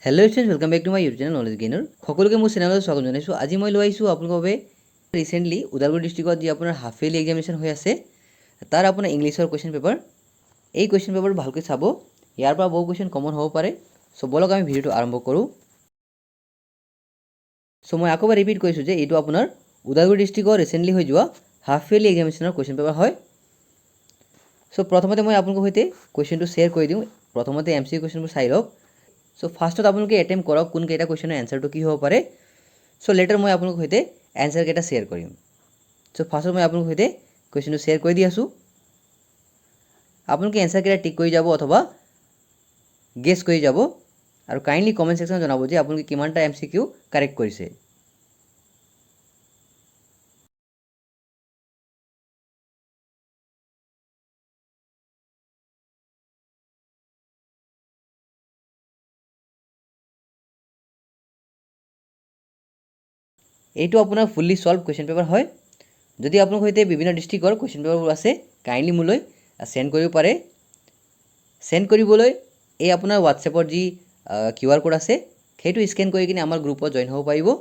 Hello students welcome back to my YouTube channel Knowledge Gainer সকলোকে মোৰ চেনেলত স্বাগতম জনাইছোঁ। আজি মই লৈ আহিছোঁ আপোনালোকৰ বাবে ৰিসেন্টলি ওদালগুৰি ডিস্ট্ৰিক্টত যি আপোনাৰ হাফ ইয়াৰলি এক্সামিনেশ্যন হৈ আছে তাৰ আপোনাৰ ইংলিছৰ কোৱেশ্চন পেপাৰ। এই কোৱেশ্চন পেপাৰ ভালকৈ চাব, ইয়াৰ পৰা বহু কোৱেশ্চন কমন হ'ব পাৰে। সো বলক আমি ভিডিওটো আৰম্ভ কৰোঁ। সো মই আকৌ এবাৰ ৰিপিট কৰিছোঁ যে এইটো আপোনাৰ ওদালগুৰি ডিস্ট্ৰিক্টৰ ৰিসেন্টলি হৈ যোৱা হাফ ইয়াৰলি এক্সামিনেশ্যনৰ কোৱেশ্চন পেপাৰ হয়। সো প্ৰথমতে মই আপোনালোকৰ সৈতে কোৱেশ্চনটো শ্বেয়াৰ কৰি দিওঁ। প্ৰথমতে এমসিকিউ কোৱেশ্চনবোৰ চাই লওক। সো ফাৰ্ষ্টত আপোনালোকে এটেম্প কৰক কোনকেইটা কুৱেশ্যনৰ এনসাৰটো কি হ'ব পাৰে। সো লেটাৰ মই আপোনালোকৰ সৈতে এনসাৰ কেইটা শ্বেয়াৰ কৰিম। সো ফাৰ্ষ্টত মই আপোনালোকৰ সৈতে কুৱেশ্যনটো শ্বেয়াৰ কৰি দি আছোঁ। আপোনালোকে এনসাৰ কেইটা টিক কৰি যাব অথবা গেছ কৰি যাব আৰু কাইণ্ডলি কমেণ্ট সেকশ্যনত জনাব যে আপোনালোকে কিমানটা এমসিকিউ কাৰেক্ট কৰিছে। এইটো আপোনাৰ ফুল্লি সলভ কুৱেশ্যন পেপাৰ হয়। যদি আপোনালোকৰ সৈতে বিভিন্ন ডিষ্ট্ৰিক্টৰ কুৱেশ্যন পেপাৰবোৰ আছে কাইণ্ডলি মোলৈ সেন্ড কৰিব পাৰে। সেন্ড কৰিবলৈ এই আপোনাৰ হোৱাটছএপৰ যি QR কোড আছে সেইটো স্কেন কৰি কিনে আমাৰ গ্ৰুপত জইন হ'ব পাৰিব।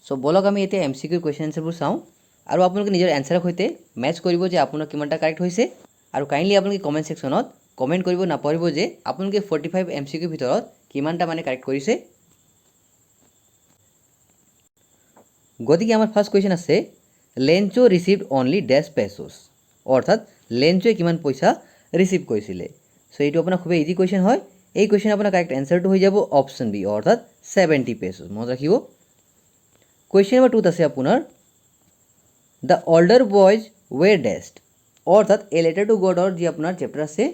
সো বলক আমি এতিয়া এমসিকিউ কুৱেশ্যন এনসাৰবোৰ চাওঁ আৰু আপোনালোকে নিজৰ এনসাৰৰ সৈতে মেচ কৰিব যে আপোনাৰ কিমানটা কাৰেক্ট হৈছে। আৰু কাইণ্ডলি আপোনালোকে কমেণ্ট সেকশ্যনত কমেণ্ট কৰিব নাপাহৰিব যে আপোনালোকে 45 এমসিকিউ ভিতৰত কিমানটা মানে কাৰেক্ট কৰিছে। গতিকে আমাৰ ফাৰ্ষ্ট কুৱেশ্যন আছে লেঞ্চো ৰিচিভড অনলি ডেছ পেছোছ, অৰ্থাৎ লেঞ্চোৱে কিমান পইচা ৰিচিভ কৰিছিলে। সো এইটো আপোনাৰ খুবেই ইজি কুৱেশ্যন হয়। এই কুৱেশ্যন আপোনাৰ কাৰেক্ট এনসাৰটো হৈ যাব অপশ্যন বি অৰ্থাৎ 70 পেছোছ। মনত ৰাখিব। কুৱেশ্যন নম্বৰ 2 আছে আপোনাৰ দ্য অল্ডাৰ বয়জ ৱেৰ ডেছড, অৰ্থাৎ এ লেটাৰ টু গডৰ যি আপোনাৰ চেপ্টাৰ আছে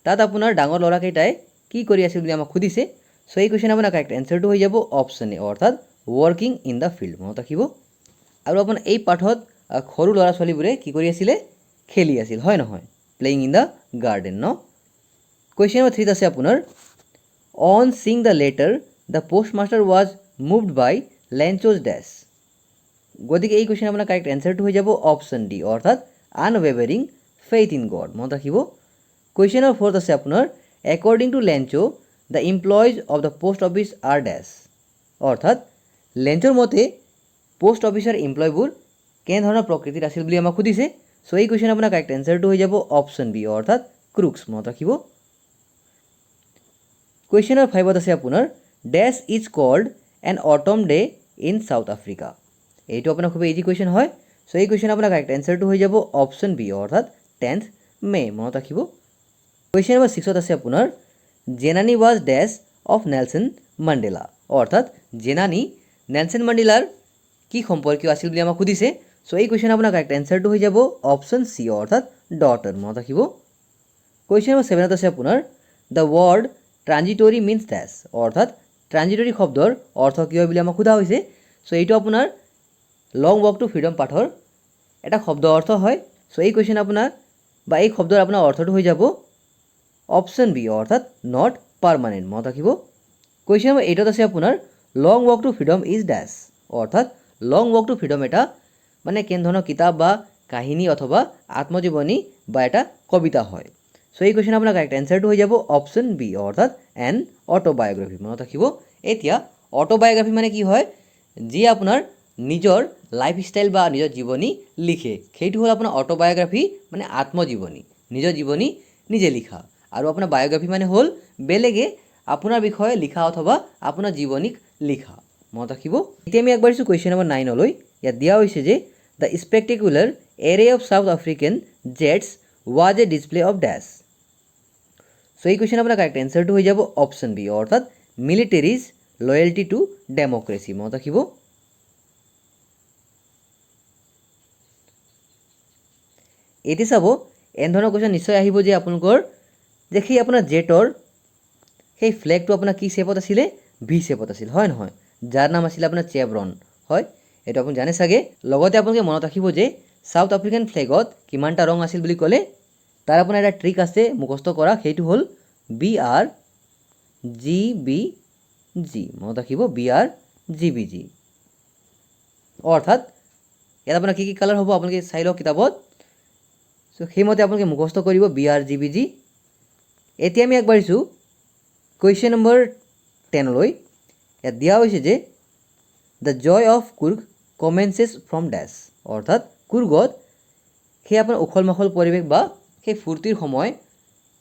তাত আপোনাৰ ডাঙৰ ল'ৰাকেইটাই কি কৰি আছিল বুলি আমাক সুধিছে। সো এই কুৱেশ্যন আপোনাৰ কাৰেক্ট এনসাৰটো হৈ যাব অপশ্যন এ অৰ্থাৎ ৱৰ্কিং ইন দ্য ফিল্ড। মনত ৰাখিব। আৰু আপোনাৰ এই পাঠত সৰু ল'ৰা ছোৱালীবোৰে কি কৰি আছিলে, খেলি আছিল, হয় নহয়, প্লেয়িং ইন দ্য গাৰ্ডেন ন। কুৱেশ্যন নম্বৰ 3 আছে আপোনাৰ on seeing the letter the post master was moved by Lencho's ডেছ। গতিকে এই কুৱেশ্যন আপোনাৰ কাৰেক্ট এনসাৰটো হৈ যাব অপশ্যন ডি অৰ্থাৎ আনৱেভাৰিং ফেইথ ইন গড। মনত ৰাখিব। কুৱেশ্যন নম্বৰ 4 আছে আপোনাৰ according to Lencho the employees of the post office are dash, অৰ্থাৎ লেঞ্চোৰ মতে পোষ্ট অফিচৰ এমপ্লয়বোৰ কেনেধৰণৰ প্ৰকৃতিৰ আছিল বুলি আমাক সুধিছে। সো এই কুৱেশ্যন আপোনাৰ কাৰেক্ট এনসাৰটো হৈ যাব অপশ্যন বি অৰ্থাৎ ক্ৰুক্স। মনত ৰাখিব। কুৱেশ্যন নম্বৰ 5 আছে আপোনাৰ dash is called an autumn day in South Africa. এইটো আপোনাৰ খুবেই ইজি কুৱেশ্যন হয়। সো এই কুৱেশ্যন আপোনাৰ কাৰেক্ট এনসাৰটো হৈ যাব অপশ্যন বি অৰ্থাৎ 10th মে। মনত ৰাখিব। কুৱেশ্যন নম্বৰ 6 আছে আপোনাৰ Zenani was dash of Nelson Mandela, অৰ্থাৎ জেনানী নেলছন মাণ্ডেলাৰ কি সম্পৰ্কীয় আছিল বুলি আমাক সুধিছে। সো এই কুৱেশ্যন আপোনাৰ কাৰেক্ট এনসাৰটো হৈ যাব অপশ্যন চি অৰ্থাৎ ডটাৰ। মনত ৰাখিব। কুৱেশ্যন নম্বৰ 7 আছে আপোনাৰ দ্য ৱৰ্ড ট্ৰানজিটৰী মিনছ ডেছ, অৰ্থাৎ ট্ৰানজিটৰী শব্দৰ অৰ্থ কি হয় বুলি আমাক সোধা হৈছে। সো এইটো আপোনাৰ লং ৱাক টু ফ্ৰীডম পাঠৰ এটা শব্দ অৰ্থ হয়। সো এই কুৱেশ্যন আপোনাৰ বা এই শব্দৰ আপোনাৰ অৰ্থটো হৈ যাব অপশ্যন বি অৰ্থাৎ নট পাৰ্মানেণ্ট। মনত ৰাখিব। কুৱেশ্যন নম্বৰ 8 আছে আপোনাৰ লং walk to freedom is dash, অৰ্থাৎ লং ৱাক টু ফ্ৰীডম এটা মানে কেনেধৰণৰ কিতাপ বা কাহিনী অথবা আত্মজীৱনী বা এটা কবিতা হয়। সো এই কুৱেশ্যন আপোনাৰ কাৰেক্ট এনসাৰটো হৈ যাব অপশ্যন বি অৰ্থাৎ এন অটোবায়োগ্ৰাফি। মনত ৰাখিব। এতিয়া অটোবায়োগ্ৰাফি মানে কি হয়, যি আপোনাৰ নিজৰ লাইফষ্টাইল বা নিজৰ জীৱনী লিখে সেইটো হ'ল আপোনাৰ অটোবায়োগ্ৰাফি মানে আত্মজীৱনী, নিজৰ জীৱনী নিজে লিখা। আৰু আপোনাৰ বায়োগ্ৰাফি মানে হ'ল বেলেগে আপোনাৰ বিষয়ে লিখা অথবা আপোনাৰ জীৱনীক লিখা মনত ৰাখিব। এতিয়া আমি আগবাঢ়িছোঁ কুৱেশ্যন নম্বৰ 9লৈ। ইয়াত দিয়া হৈছে যে the spectacular array of South African jets was a display of dash. So' এই কুৱেশ্যন আপোনাৰ কাৰেক্ট এনচাৰটো হৈ যাব অপশ্যন বি, অৰ্থাৎ মিলিটেৰিজ লয়েলটি টু ডেম'ক্ৰেচি মনত ৰাখিব। এতিয়া চাব এনেধৰণৰ কুৱেশ্যন নিশ্চয় আহিব যে আপোনালোকৰ যে সেই আপোনাৰ জেটৰ সেই ফ্লেগটো আপোনাৰ কি শ্বেপত আছিলে, ভি শ্বেপত আছিল, হয় নহয়, যাৰ নাম আছিলে আপোনাৰ চেভৰন, হয় এইটো আপুনি জানে চাগে। লগতে আপোনালোকে মনত ৰাখিব যে চাউথ আফ্ৰিকান ফ্লেগত কিমানটা ৰং আছিল বুলি ক'লে, তাৰ আপোনাৰ এটা ট্ৰিক আছে মুখস্থ কৰা, সেইটো হ'ল BRGBG মনত ৰাখিব, BRGBG। অৰ্থাৎ ইয়াত আপোনাৰ কি কি কালাৰ হ'ব আপোনালোকে চাই লওক কিতাপত। চ' সেইমতে আপোনালোকে মুখস্থ কৰিব BRGBG। এতিয়া আমি আগবাঢ়িছোঁ কুৱেশ্যন নম্বৰ 10লৈ। ইয়াত দিয়া হৈছে যে the joy of Coorg commences from dash, অৰ্থাৎ কুৰ্গত সেই আপোনাৰ উখল মাখল পৰিৱেশ বা সেই ফূৰ্তিৰ সময়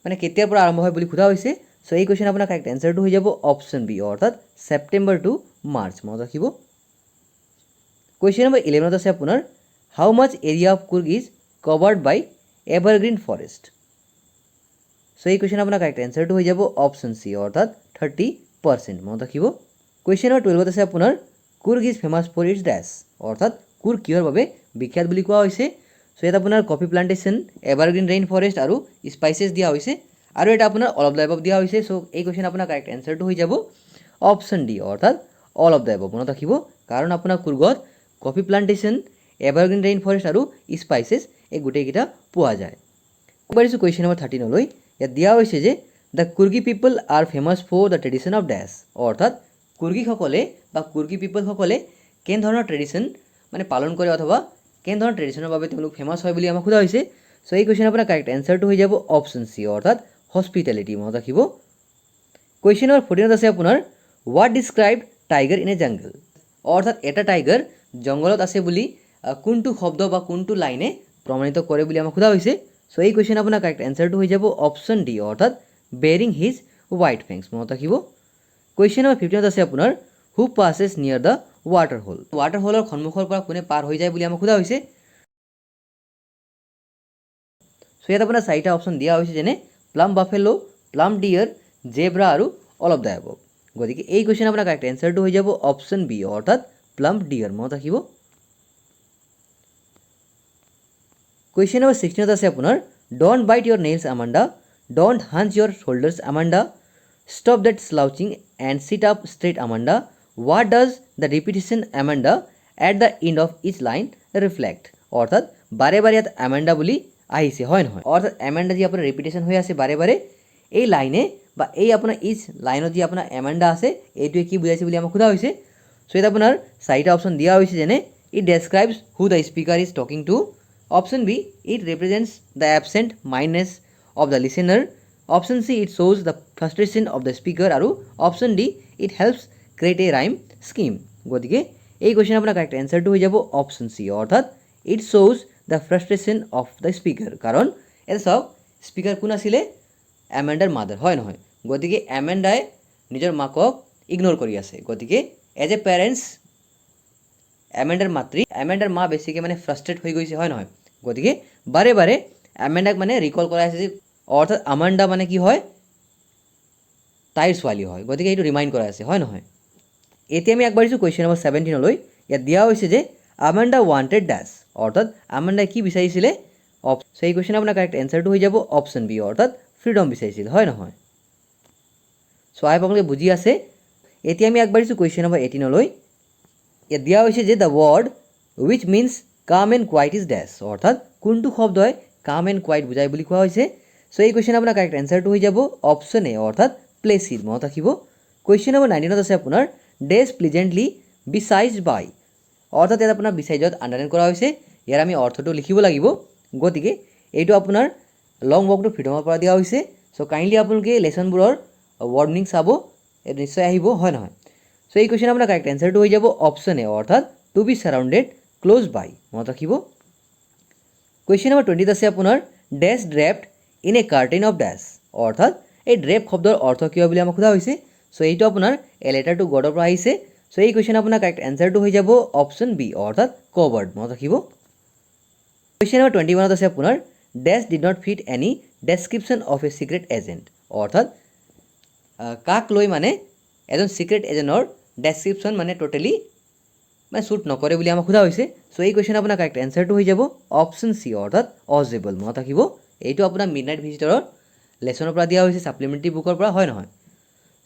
মানে কেতিয়াৰ পৰা আৰম্ভ হয় বুলি সোধা হৈছে। চ' এই কুৱেশ্যন আপোনাৰ কাৰেক্ট এনচাৰটো হৈ যাব অপশ্যন বি, অৰ্থাৎ ছেপ্টেম্বৰ টু মাৰ্চ মনত ৰাখিব। কুৱেশ্যন নম্বৰ 11ত আছে আপোনাৰ how much area of Coorg is covered by evergreen forest. So' এই কুৱেশ্যন আপোনাৰ কাৰেক্ট এনচাৰটো হৈ যাব অপশ্যন চি, অৰ্থাৎ 30% মনত ৰাখিব। কুৱেশ্যন নম্বৰ 12ত আছে আপোনাৰ Coorg is famous for its dash, অৰ্থাৎ কুৰ্গ কিহৰ বাবে বিখ্যাত বুলি কোৱা হৈছে। চ' ইয়াত আপোনাৰ কফি প্লাণ্টেশ্যন, এভাৰগ্ৰীণ ৰেইন ফৰেষ্ট আৰু স্পাইচেছ দিয়া হৈছে, আৰু এটা আপোনাৰ অল অফ দ্য এবভ দিয়া হৈছে। চ' এই কুৱেশ্যন আপোনাৰ কাৰেক্ট এনচাৰটো হৈ যাব অপশ্যন ডি, অৰ্থাৎ অল অফ দ্য এবভ মনত ৰাখিব। কাৰণ আপোনাৰ কুৰ্গত কফি প্লাণ্টেশ্যন, এভাৰগ্ৰীণ ৰেইন ফৰেষ্ট আৰু স্পাইচেছ এই গোটেইকেইটা পোৱা যায়। আগবাঢ়িছোঁ কুৱেশ্যন নম্বৰ 13লৈ। ইয়াত দিয়া হৈছে যে the Coorgi people are famous for the tradition of dash, অৰ্থাৎ কুৰ্গীসকলে বা কুৰ্গী পিপলসকলে কেনেধৰণৰ ট্ৰেডিশ্যন মানে পালন কৰে অথবা কেনেধৰণৰ ট্ৰেডিশ্যনৰ বাবে তেওঁলোক ফেমাছ হয় বুলি আমাক সোধা হৈছে। চ' এই কুৱেশ্যন আপোনাৰ কাৰেক্ট এনচাৰটো হৈ যাব অপশ্যন চি, অৰ্থাৎ হস্পিটেলিটি মনত ৰাখিব। কুৱেশ্যন নম্বৰ 14ত আছে আপোনাৰ what describe tiger in a jungle, অৰ্থাৎ এটা টাইগাৰ জংঘলত আছে বুলি কোনটো শব্দ বা কোনটো লাইনে প্ৰমাণিত কৰে বুলি আমাক সোধা হৈছে। চ' এই কুৱেশ্যন আপোনাৰ কাৰেক্ট এনচাৰটো হৈ যাব অপশ্যন ডি, অৰ্থাৎ বেৰিং হিজ হোৱাইট ফেংছ মনত ৰাখিব। কুৱেশ্যন নম্বৰ 15ত আছে আপোনাৰ হু পাছেছ নিয়াৰ দ্য ৱাটাৰ হোল, ৱাটাৰ হোলৰ সন্মুখৰ পৰা কোনে পাৰ হৈ যায় বুলি আমাক সোধা হৈছে। চ' ইয়াত আপোনাৰ 4টা অপশ্যন দিয়া হৈছে, যেনে plum buffalo, plum deer, zebra আৰু অল অফ দ্য এবভ। গতিকে এই কুৱেশ্যন আপোনাৰ কাৰেক্ট এনচাৰটো হৈ যাব অপশ্যন বি, অৰ্থাৎ প্লাম ডিয়াৰ মনত ৰাখিব। কুৱেশ্যন নম্বৰ 16ত আছে আপোনাৰ don't bite your nails Amanda, don't hunch your shoulders Amanda, stop that slouching and sit up straight Amanda, what does the repetition Amanda at the end of each line reflect, অৰ্থাৎ বাৰে বাৰে ইয়াত Amanda বুলি আহিছে, হয় নহয়, অৰ্থাৎ Amanda যি আপোনাৰ ৰিপিটেশ্যন হৈ আছে বাৰে বাৰে, এই লাইনে বা এই আপোনাৰ ইচ লাইনত যি আপোনাৰ আমাণ্ডা আছে এইটোৱে কি বুজাইছে বুলি আমাক সোধা হৈছে। চ' ইয়াত আপোনাৰ 4টা অপশ্যন দিয়া হৈছে, যেনে it describes who the speaker is talking to, option B it represents the absent mindedness of the listener, option C it শ্ব'জ the frustration of the speaker, আৰু option D it helps create a rhyme scheme. গতিকে এই question আপোনাৰ correct এনচাৰটো হৈ যাব option C, অৰ্থাৎ it শ্ব'জ the frustration of the speaker. কাৰণ এটা চাওক স্পীকাৰ কোন আছিলে, আমাণ্ডাৰ মাদাৰ, হয় নহয়, গতিকে আমাণ্ডাই নিজৰ মাকক ইগন'ৰ কৰি আছে। গতিকে এজ এ পেৰেণ্টছ আমাণ্ডাৰ মাতৃ, আমাণ্ডাৰ মা বেছিকৈ মানে ফ্ৰাষ্ট্ৰেট হৈ গৈছে, হয় নহয়, গতিকে বাৰে বাৰে আমাণ্ডাক মানে ৰিকল কৰাই আছে যে, অৰ্থাৎ আমাণ্ডা মানে কি হয়, তাইৰ ছোৱালী হয়, গতিকে এইটো ৰিমাইণ্ড কৰাই আছে, হয় নহয়। এতিয়া আমি আগবাঢ়িছোঁ কুৱেশ্যন নম্বৰ 17লৈ। ইয়াত দিয়া হৈছে যে আমাণ্ডা ৱান্টেড ডেছ, অৰ্থাৎ আমাণ্ডাই কি বিচাৰিছিলে। চ' এই কুৱেশ্যন আপোনাৰ কাৰেক্ট এনচাৰটো হৈ যাব অপশ্যন বি, অৰ্থাৎ ফ্ৰীডম বিচাৰিছিল, হয় নহয়। চ' আপোনালোকে বুজি আছে। এতিয়া আমি আগবাঢ়িছোঁ কুৱেশ্যন নম্বৰ 18লৈ। ইয়াত দিয়া হৈছে যে দ্য ৱৰ্ড উইচ মিনছ কাম এণ্ড কোৱাইট ইজ ডেছ, অৰ্থাৎ কোনটো শব্দই কাম এণ্ড কোৱাইট বুজাই বুলি কোৱা হৈছে। চ' এই কুৱেশ্যন আপোনাৰ কাৰেক্ট এনচাৰটো হৈ যাব অপশ্যন এ, অৰ্থাৎ প্লেচিড মনত ৰাখিব। কুৱেশ্যন নম্বৰ 19ত আছে আপোনাৰ ডেছ প্লিজেণ্টলি বিচাইজ বাই, অৰ্থাৎ ইয়াত আপোনাৰ বিচাইজত আণ্ডাৰলাইন কৰা হৈছে, ইয়াৰ আমি অৰ্থটো লিখিব লাগিব। গতিকে এইটো আপোনাৰ লং ৱৰ্কটো ফ্ৰীডমৰ পৰা দিয়া হৈছে। চ' কাইণ্ডলি আপোনালোকে লেচনবোৰৰ ৱৰ্ড মিনিং চাব, এইটো নিশ্চয় আহিব, হয় নহয়। চ' এই কুৱেশ্যন আপোনাৰ কাৰেক্ট এনচাৰটো হৈ যাব অপশ্যন এ, অৰ্থাৎ টু বি ছাৰাউণ্ডেড ক্ল'জ বাই মনত ৰাখিব। কুৱেশ্যন নম্বৰ 20ত আছে আপোনাৰ ডেছ ড্ৰেপড in a curtain of dash, অৰ্থাৎ এই ড্ৰেপ শব্দৰ অৰ্থ কি হয় বুলি আমাক সোধা হৈছে। চ' এইটো আপোনাৰ এ লেটাৰ টু গডৰ পৰা আহিছে। চ' এই কুৱেশ্যন আপোনাৰ কাৰেক্ট এনচাৰটো হৈ যাব অপশ্যন বি অৰ্থাৎ কভাৰ্ড। মনত ৰাখিব। কুৱেশ্যন নম্বৰ 21 আছে আপোনাৰ dash did not fit any description of a secret agent, অৰ্থাৎ কাক লৈ মানে এজন চিক্ৰেট এজেণ্টৰ ডেছক্ৰিপশ্যন মানে ট'টেলি মানে শ্বুট নকৰে বুলি আমাক সোধা হৈছে। চ' এই কুৱেশ্যন আপোনাৰ কাৰেক্ট এনচাৰটো হৈ যাব অপশ্যন চি অৰ্থাৎ অজেবল। মনত ৰাখিব। এইটো আপোনাৰ মিডনাইট ভিজিটৰৰ লেচনৰ পৰা দিয়া হৈছে, ছাপ্লিমেণ্টাৰী বুকৰ পৰা, হয় নহয়।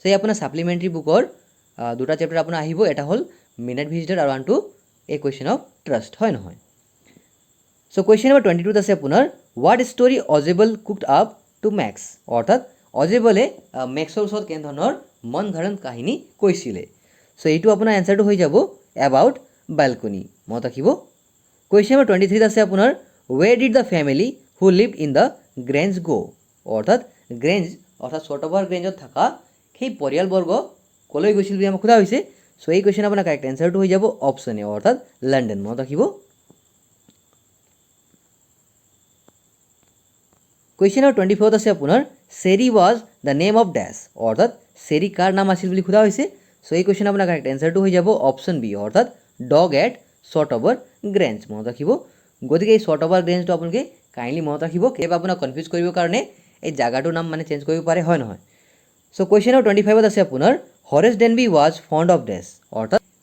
চ' এই আপোনাৰ ছাপ্লিমেণ্টাৰী বুকৰ দুটা চেপ্টাৰ আপোনাৰ আহিব, এটা হ'ল মিডনাইট ভিজিটৰ আৰু আনটো এ কুৱেশ্যন অফ ট্ৰাষ্ট, হয় নহয়। চ' কুৱেশ্যন নম্বৰ 22 আছে আপোনাৰ what story Ajebal cooked up to Max, অৰ্থাৎ অজেবলে মেক্সৰ ওচৰত কেনেধৰণৰ মন ঘৰণ কাহিনী কৈছিলে। চ' এইটো আপোনাৰ এনচাৰটো হৈ যাব এবাউট বেলকনি। মনত ৰাখিব। কুৱেশ্যন নম্বৰ 23 আছে আপোনাৰ where did the family who lived in the grange go', অৰ্থাৎ গ্ৰেঞ্জ অৰ্থাৎ চৰ্টবাৰ গ্ৰেঞ্জত থকা সেই পৰিয়ালবৰ্গ কলৈ গৈছিল বুলি আমাক সোধা হৈছে। চ' এই কুৱেশ্যন আপোনাৰ কাৰেক্ট এনচাৰটো হৈ যাব অপশ্যন এ অৰ্থাৎ লণ্ডন। মনত ৰাখিব। কুৱেশ্যন নম্বৰ 24 আছে আপোনাৰ চেৰি was the name of dash, অৰ্থাৎ চেৰি কাৰ নাম আছিল বুলি সোধা হৈছে। চ' এই কুৱেশ্যন আপোনাৰ কাৰেক্ট এনচাৰটো হৈ যাব অপশ্যন বি অৰ্থাৎ ডগ এট চৰ্টবাৰ গ্ৰেঞ্জ। মনত ৰাখিব। গতিকে এই চৰ্টবাৰ গ্ৰেঞ্জটো আপোনালোকে কাইণ্ডলি মনত ৰাখিব, কেতিয়াবা আপোনাক কনফিউজ কৰিবৰ কাৰণে এই জাগাটোৰ নাম মানে চেঞ্জ কৰিব পাৰে, হয় নহয়। চ' কুৱেশ্যন নম্বৰ 25 আছে আপোনাৰ হৰেছ ডেনবি ৱাজ ফণ্ড অফ ডেছ,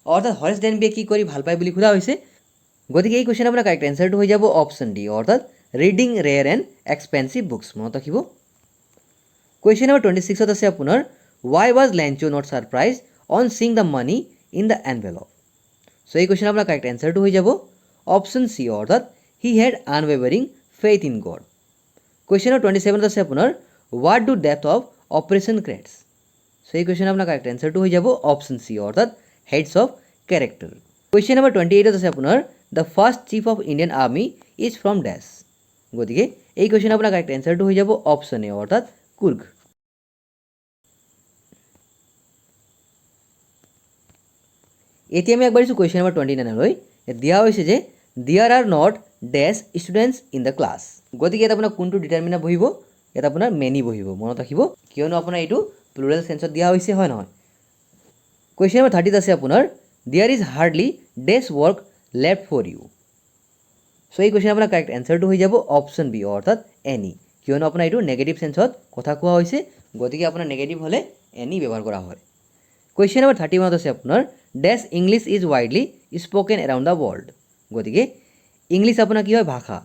অৰ্থাৎ হৰেছ ডেনবিয়ে কি কৰি ভাল পায় বুলি সোধা হৈছে। গতিকে এই কুৱেশ্যন আপোনাৰ কাৰেক্ট এনচাৰটো হৈ যাব অপশ্যন ডি অৰ্থাৎ reading rare and expensive books. মনত ৰাখিব। কুৱেশ্যন নম্বৰ 26 আছে আপোনাৰ why was Lencho not surprised on seeing the money in the envelope. So' এই কুৱেশ্যন আপোনাৰ কাৰেক্ট এনচাৰটো হৈ যাব অপশ্যন চি অৰ্থাৎ he had unwavering faith in God. Question number 27 আছে আপোনাৰ what do depth of operation creates. So' এই question আপোনাৰ কাৰেক্ট এনচাৰটো হৈ যাব অপশ্যন চি অৰ্থাৎ heads of character. Question number 28 আছে আপোনাৰ the first chief of Indian army is from dash. গতিকে এই কুৱেশ্যন আপোনাৰ কাৰেক্ট এনচাৰটো হৈ যাব অপশ্যন এ অৰ্থাৎ কুৰ্গ। এতিয়া আমি আগবাঢ়িছোঁ কুৱেশ্যন নম্বৰ 29লৈ। দিয়া হৈছে যে there are not dash students in the class. গতিকে ইয়াত আপোনাৰ কোনটো ডিটাৰমিনাৰ বহিব, ইয়াত আপোনাৰ মেনি বহিব। মনত ৰাখিব, কিয়নো আপোনাৰ এইটো প্লুৰেল চেঞ্চত দিয়া হৈছে, হয় নহয়। কুৱেশ্যন নম্বৰ 30 আছে আপোনাৰ there is hardly dash work left for you. So' এই কুৱেশ্যন আপোনাৰ কাৰেক্ট এনচাৰটো হৈ যাব অপশ্যন বি অৰ্থাৎ এনি, কিয়নো আপোনাৰ এইটো নেগেটিভ চেঞ্চত কথা কোৱা হৈছে। গতিকে আপোনাৰ নেগেটিভ হ'লে এনি ব্যৱহাৰ কৰা হয়। কুৱেশ্যন নম্বৰ 31 আছে আপোনাৰ dash English is widely spoken around the world. গতিকে ইংলিছ আপোনাৰ কি হয়, ভাষা।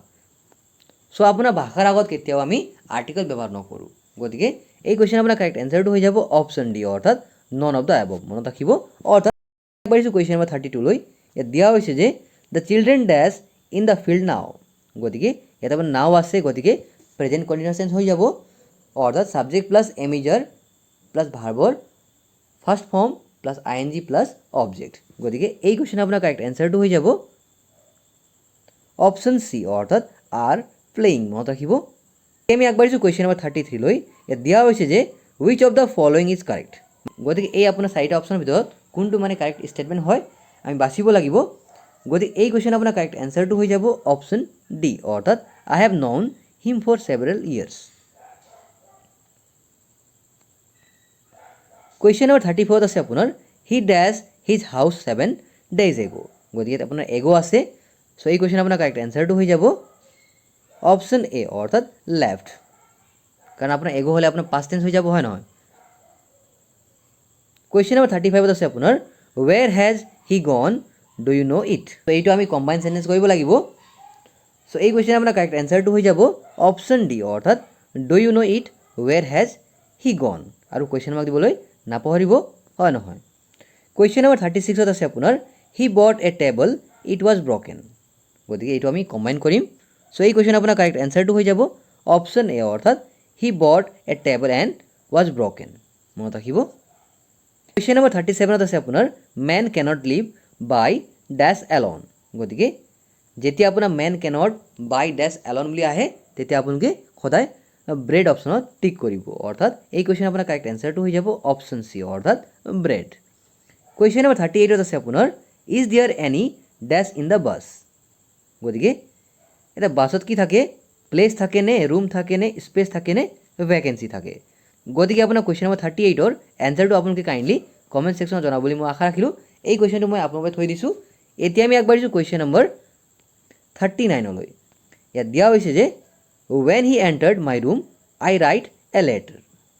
চ' আপোনাৰ ভাষাৰ আগত কেতিয়াও আমি আৰ্টিকল ব্যৱহাৰ নকৰোঁ। গতিকে এই কুৱেশ্যন আপোনাৰ কাৰেক্ট এনচাৰটো হৈ যাব অপশ্যন ডি অৰ্থাৎ নন অফ দ্য এবভ। মনত ৰাখিব। অৰ্থাৎ আগবাঢ়িছোঁ কুৱেশ্যন নম্বৰ 32লৈ। ইয়াত দিয়া হৈছে যে the children dash in the field now. গতিকে ইয়াত আপোনাৰ নাও আছে, গতিকে প্ৰেজেণ্ট কণ্টিনিউৱাছ টেন্স হৈ যাব, অৰ্থাৎ ছাবজেক্ট প্লাছ এমিজাৰ প্লাছ ভাৰ্বৰ first form plus ING plus object. গতিকে এই কুৱেশ্যন আপোনাৰ কাৰেক্ট এনচাৰটো হৈ যাব অপশ্যন চি অৰ্থাৎ আৰ প্লেয়িং। মনত ৰাখিব। আমি আগবাঢ়িছোঁ কুৱেশ্যন নম্বৰ 33লৈ। ইয়াত দিয়া হৈছে যে which of the following is correct. গতিকে এই আপোনাৰ চাৰিটা অপশ্যনৰ ভিতৰত কোনটো মানে কাৰেক্ট ষ্টেটমেণ্ট হয় আমি বাচিব লাগিব। গতিকে এই কুৱেশ্যন আপোনাৰ কাৰেক্ট এনচাৰটো হৈ যাব অপশ্যন ডি অৰ্থাৎ I have known him for several years. Question number 34 আছে আপোনাৰ he dash his house 7 days ago। গতিকে ইয়াত আপোনাৰ এগ' আছে। চ' এই কুৱেশ্যন আপোনাৰ কাৰেক্ট এনচাৰটো হৈ যাব অপশ্যন এ অৰ্থাৎ লেফ্ট, কাৰণ আপোনাৰ এগ' হ'লে আপোনাৰ পাষ্ট টেন্স হৈ যাব, হয় নহয়। কুৱেশ্যন নম্বৰ 35 আছে আপোনাৰ ৱেৰ হেজ হি গন ডু ইউ ন' ইট। ত' এইটো আমি কম্বাইন চেণ্টেন্স কৰিব লাগিব। চ' এই কুৱেশ্যন আপোনাৰ কাৰেক্ট এনচাৰটো হৈ যাব অপশ্যন ডি অৰ্থাৎ do you know' where has he হি গন, আৰু কুৱেশ্যন মাৰ্ক দিবলৈ নাপাহৰিব, হয় নহয়। কুৱেশ্যন নম্বৰ 36 আছে আপোনাৰ হি বট a table it was broken. গতিকে এইটো আমি কম্বাইন কৰিম। চ' এই কুৱেশ্যন আপোনাৰ কাৰেক্ট এনচাৰটো হৈ যাব অপশ্যন এ অৰ্থাৎ হি বট a table and was broken. মনত ৰাখিব। কুৱেশ্যন নম্বৰ 37 আছে আপোনাৰ মেন কেনট লিভ বাই ডেছ এলন। গতিকে যেতিয়া আপোনাৰ মেন কেনট বাই ডেছ এলন বুলি আহে তেতিয়া আপোনালোকে সদায় ব্ৰেড অপশ্যনত টিক কৰিব, অৰ্থাৎ এই কুৱেশ্যন আপোনাৰ কাৰেক্ট এনচাৰটো হৈ যাব অপশ্যন চি অৰ্থাৎ ব্ৰেড। কুৱেশ্যন নম্বৰ 38 আছে আপোনাৰ is there any dash in the bus. গতিকে এতিয়া বাছত কি থাকে, প্লেচ থাকে নে, ৰুম থাকে নে, স্পেচ থাকে নে, ভেকেঞ্চি থাকে। গতিকে আপোনাৰ কুৱেশ্যন নম্বৰ 38ৰ এনচাৰটো আপোনালোকে কাইণ্ডলি কমেণ্ট ছেকশ্যনত জনাব বুলি মই আশা ৰাখিলোঁ। এই কুৱেশ্যনটো মই আপোনালোকে থৈ দিছোঁ। এতিয়া আমি আগবাঢ়িছোঁ কুৱেশ্যন নম্বৰ 39লৈ। ইয়াত দিয়া হৈছে যে when he entered my room I write a letter,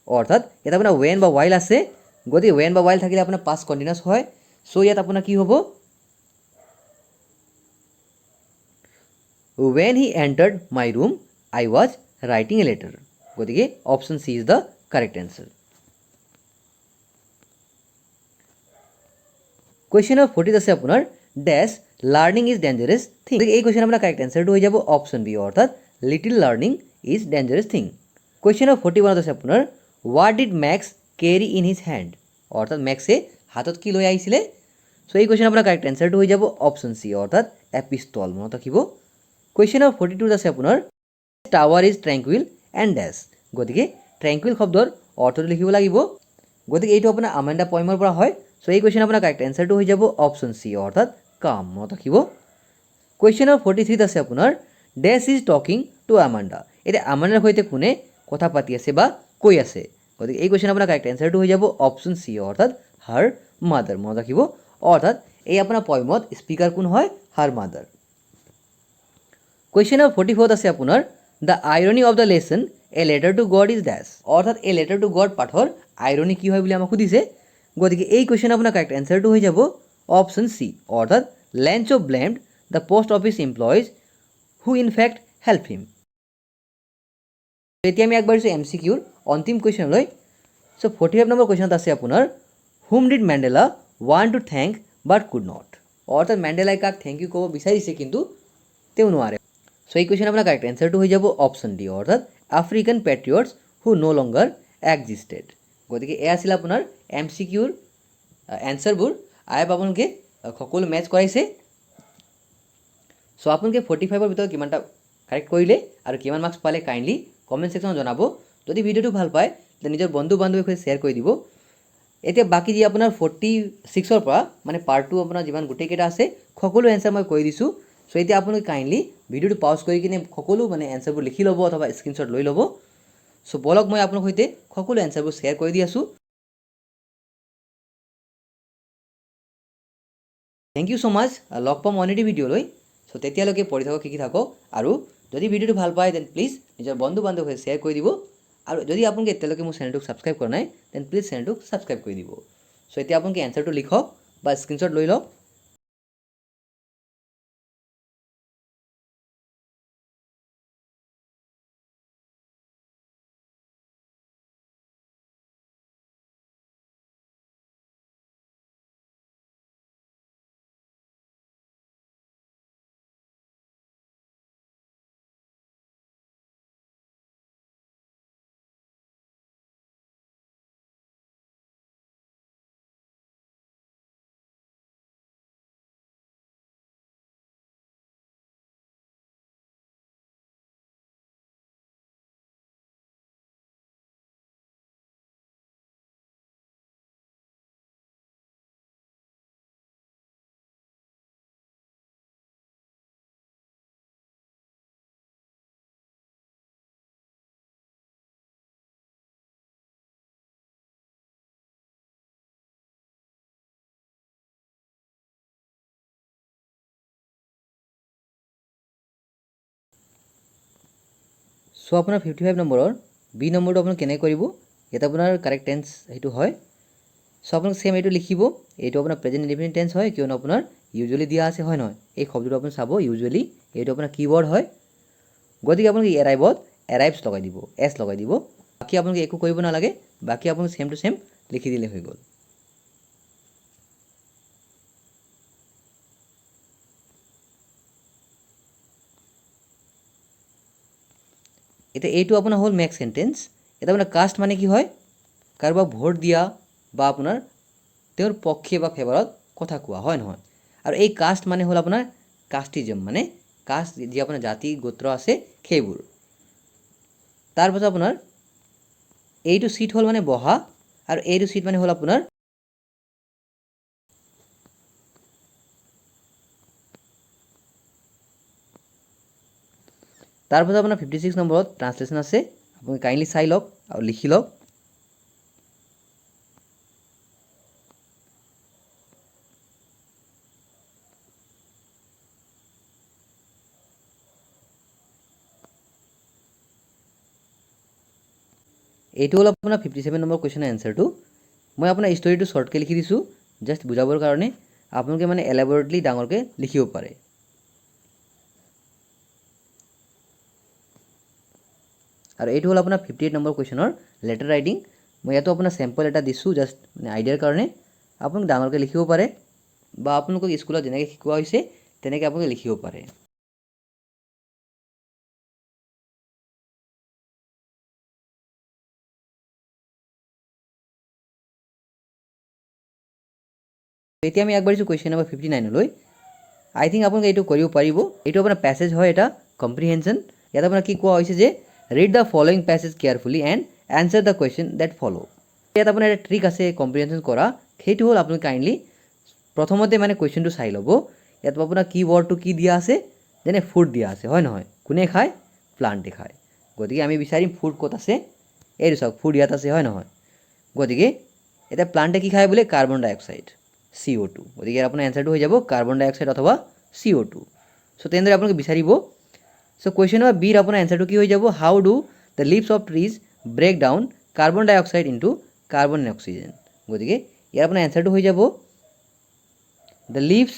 অৰ্থাৎ ইয়াত আপোনাৰ when বা while আছে, গতিকে when বা while থাকিলে আপোনাৰ past continuous হয়। চ' ইয়াত আপোনাৰ কি হ'ব, when he entered my room I was writing a letter, গতিকে option C is the correct answer. Question number 40 আছে আপোনাৰ dash learning is dangerous thing, এই কুৱেশ্যন আপোনাৰ কাৰেক্ট এনচাৰটো হৈ যাব অপশ্যন বি, অৰ্থাৎ little learning is dangerous thing. Question number 41 আছে আপোনাৰ what did Max carry in his hand, অৰ্থাৎ মেক্সে হাতত কি লৈ আহিছিলে। চ' এই কুৱেশ্যন আপোনাৰ কাৰেক্ট এনচাৰটো হৈ যাব অপশ্যন চি, অৰ্থাৎ এ পিষ্টল, মনত ৰাখিব। কুৱেশ্যন নম্বৰ 42 আছে আপোনাৰ টাৱাৰ ইজ ট্ৰেংকুইল এণ্ড ডেছ, গতিকে ট্ৰেংকুইল শব্দৰ অৰ্থটো লিখিব লাগিব, গতিকে এইটো আপোনাৰ আমাণ্ডা পয়েমৰ পৰা হয়। চ' এই কুৱেশ্যন আপোনাৰ কাৰেক্ট এনচাৰটো হৈ যাব অপশ্যন চি, অৰ্থাৎ কাম, মনত ৰাখিব। কুৱেশ্যন নম্বৰ 43 আছে আপোনাৰ dash is talking two Amanda, এতিয়া আমাণ্ডাৰ সৈতে কোনে কথা পাতি আছে বা কৈ আছে, গতিকে এই কুৱেশ্যন আপোনাৰ কাৰেক্ট এনচাৰটো হৈ যাব অপশ্যন চি, অৰ্থাৎ হাৰ মাদাৰ, মনত ৰাখিব। অৰ্থাৎ এই আপোনাৰ পয়েমত স্পীকাৰ কোন হয়, হাৰ মাদাৰ। কুৱেশ্যন নম্বৰ 44 আছে আপোনাৰ the irony of the lesson a letter to God is dash, অৰ্থাৎ এই লেটাৰ টু গড পাঠৰ আইৰনি কি হয় বুলি আমাক সুধিছে, গতিকে এই কুৱেশ্যন আপোনাৰ কাৰেক্ট এনচাৰটো হৈ যাব অপশ্যন চি, অৰ্থাৎ Lencho blamed the post office employees who in fact helped him. এতিয়া আমি আগবাঢ়িছোঁ এম চি কিউৰ অন্তিম কুৱেশ্যনলৈ। চ' 45 নম্বৰ কুৱেশ্যনত আছে আপোনাৰ whom did Mandela want to thank but could not, অৰ্থাৎ মেণ্ডেলাই কাক থেংক ইউ ক'ব বিচাৰিছে কিন্তু তেওঁ নোৱাৰে। চ' এই কুৱেশ্যন আপোনাৰ কাৰেক্ট এনচাৰটো হৈ যাব অপশ্যন ডি, অৰ্থাৎ আফ্ৰিকান পেট্ৰিয়টছ হু ন' লংগাৰ এক্সিষ্টেড, গতিকে এয়া আছিল আপোনাৰ এম চি কিউৰ এনচাৰবোৰ। আই হোপ আপোনালোকে সকলো মেটচ কৰাইছে। চ' আপোনালোকে 45ৰ ভিতৰত কিমানটা কাৰেক্ট কৰিলে আৰু কিমান মাৰ্কছ পালে কাইণ্ডলি কমেণ্ট ছেকশ্যনত জনাব। যদি ভিডিঅ'টো ভাল পায় তেতিয়া নিজৰ বন্ধু বান্ধৱীৰ সৈতে শ্বেয়াৰ কৰি দিব। এতিয়া বাকী যি আপোনাৰ 46ৰ পৰা মানে পাৰ্ট 2 আপোনাৰ যিমান গোটেইকেইটা আছে সকলো এনচাৰ মই কৈ দিছোঁ। চ' এতিয়া আপোনালোকে কাইণ্ডলি ভিডিঅ'টো পাউজ কৰি কিনে সকলো মানে এনচাৰবোৰ লিখি ল'ব অথবা স্ক্ৰীনশ্বট লৈ ল'ব। চ' বলক মই আপোনাৰ সৈতে সকলো এনচাৰবোৰ শ্বেয়াৰ কৰি দি আছোঁ। থেংক ইউ ছ' মাছ, লগ পাম অন এটি ভিডিঅ'লৈ। চ' তেতিয়ালৈকে পঢ়ি থাকক, শিকি থাকক, আৰু যদি ভিডিঅ'টো ভাল পায় দেন প্লিজ নিজৰ বন্ধু বান্ধৱীৰ সৈতে শ্বেয়াৰ কৰি দিব। আৰু যদি আপোনালোকে এতিয়ালৈকে মোৰ চেনেলটোক ছাবস্ক্ৰাইব কৰা নাই দেন প্লিজ চেনেলটোক ছাবস্ক্ৰাইব কৰি দিব। চ' এতিয়া আপোনালোকে এনচাৰটো লিখক বা স্ক্ৰীনশ্বট লৈ লওক। চ' আপোনাৰ 55 নম্বৰৰ বি নম্বৰটো আপুনি কেনেকৈ কৰিব, ইয়াত আপোনাৰ কাৰেক্ট টেন্স সেইটো হয়। চ' আপোনাক ছেম এইটো লিখিব, এইটো আপোনাৰ প্ৰেজেণ্ট ইনডিফিনিট টেন্স হয় কিয়নো আপোনাৰ ইউজুৱেলি দিয়া আছে, হয় নহয়। এই শব্দটো আপুনি চাব ইউজুৱেলি, এইটো আপোনাৰ কিৱৰ্ড হয়, গতিকে আপোনালোকে এৰাইভত এৰাইভছ লগাই দিব, এছ লগাই দিব। বাকী আপোনালোকে একো কৰিব নালাগে, বাকী আপোনালোকে ছেম টু ছেম লিখি দিলে হৈ গ'ল। এতিয়া এইটো আপোনাৰ হ'ল মেক চেণ্টেন্স। এতিয়া আপোনাৰ কাষ্ট মানে কি হয়, কাৰোবাক ভোট দিয়া বা আপোনাৰ তেওঁৰ পক্ষে বা ফেভাৰত কথা কোৱা, হয় নহয়। আৰু এই কাষ্ট মানে হ'ল আপোনাৰ কাষ্টিজম, মানে কাষ্ট যি আপোনাৰ জাতি গোত্ৰ আছে সেইবোৰ। তাৰপাছত আপোনাৰ এইটো চিট হ'ল মানে বহা, আৰু এইটো চিট মানে হ'ল আপোনাৰ তাৰপাছত আপোনাৰ 56 নম্বৰত ট্ৰান্সলেশ্যন আছে, আপুনি কাইণ্ডলি চাই লওক আৰু লিখি লওক। এইটো হ'ল আপোনাৰ 57 নম্বৰ কুৱেশ্যনৰ এনচাৰটো। মই আপোনাৰ ষ্টৰিটো শ্বৰ্টকৈ লিখি দিছোঁ জাষ্ট বুজাবৰ কাৰণে, আপোনালোকে মানে এলাবৰেটলি ডাঙৰকৈ লিখিব পাৰে। আৰু এইটো হ'ল আপোনাৰ 58 নম্বৰ কুৱেশ্যনৰ লেটাৰ ৰাইটিং। মই ইয়াতো আপোনাৰ চেম্পল এটা দিছোঁ জাষ্ট মানে আইডিয়াৰ কাৰণে, আপোনালোকে ডাঙৰকৈ লিখিব পাৰে বা আপোনালোকক স্কুলত যেনেকৈ শিকোৱা হৈছে তেনেকৈ আপোনালোকে লিখিব পাৰে। এতিয়া আমি আগবাঢ়িছোঁ কুৱেশ্যন নম্বৰ 59লৈ। আই থিংক আপোনালোকে এইটো কৰিব পাৰিব। এইটো আপোনাৰ পেছেজ হয় এটা কম্প্ৰিহেনশ্যন। ইয়াত আপোনাৰ কি কোৱা হৈছে যে read the following passage carefully and answer the question that follow'. ইয়াত আপোনাৰ এটা ট্ৰিক আছে কম্প্ৰিহেনশ্যন কৰা, সেইটো হ'ল আপুনি কাইণ্ডলি প্ৰথমতে মানে কুৱেশ্যনটো চাই ল'ব। ইয়াত আপোনাৰ কি ৱৰ্ডটো কি দিয়া আছে, যেনে ফুড দিয়া আছে, হয় নহয়? কোনে খায়? প্লাণ্টে খায়। গতিকে আমি বিচাৰিম ফুড ক'ত আছে, এইটো চাওক ফুড ইয়াত আছে, হয় নহয়? গতিকে এতিয়া প্লাণ্টে কি খায় বোলে? কাৰ্বন ডাই অক্সাইড, CO2। গতিকে আপোনাৰ এনচাৰটো হৈ যাব কাৰ্বন ডাই অক্সাইড অথবা CO2। চ' তেনেদৰে আপোনালোকে বিচাৰিব। চ' কুৱেশ্যন নম্বৰ বিৰ আপোনাৰ এনচাৰটো কি হৈ যাব? হাউ do the leaves of trees brake down carbon dye oxide into carbon and oxygen. গতিকে ইয়াৰ আপোনাৰ এনচাৰটো হৈ যাব the leaves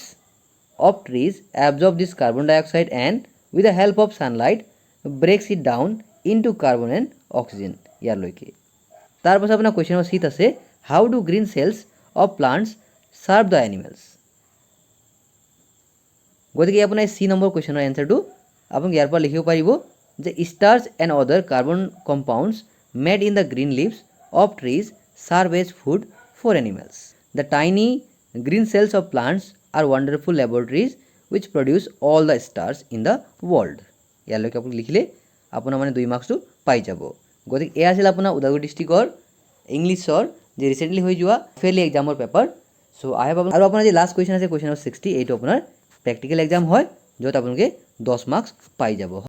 of trees absorb this carbon dye oxide and with the help of sunlight ব্ৰেকছ it down into carbon and oxygen. ইয়াৰলৈকে তাৰপাছত আপোনাৰ question number চিত আছে হাউ do green cells of plants serve the animals. গতিকে আপোনাৰ C number কুৱেশ্যনৰ এনচাৰটো আপোনালোকে ইয়াৰ পৰা লিখিব পাৰিব যে starch and other carbon compounds made in the green leaves of trees serve as food for animals. The tiny green cells of plants are wonderful laboratories which produce all the starch in the world. ইয়ালৈকে আপুনি লিখিলে আপোনাৰ মানে 2 মাৰ্কছটো পাই যাব। গতিকে এয়া আছিল আপোনাৰ ওদালগুৰি ডিষ্ট্ৰিক্টৰ ইংলিছৰ যে ৰিচেণ্টলি হৈ যোৱা ফেইলি এক্সামৰ পেপাৰ। চ' আই হেভ আৰু আপোনাৰ যে লাষ্ট কুৱেশ্যন আছে কুৱেশ্যন নম্বৰ 60, এইটো আপোনাৰ প্ৰেক্টিকেল এক্সাম হয়, য'ত আপোনালোকে 10 মাৰ্কছ পাই যাব।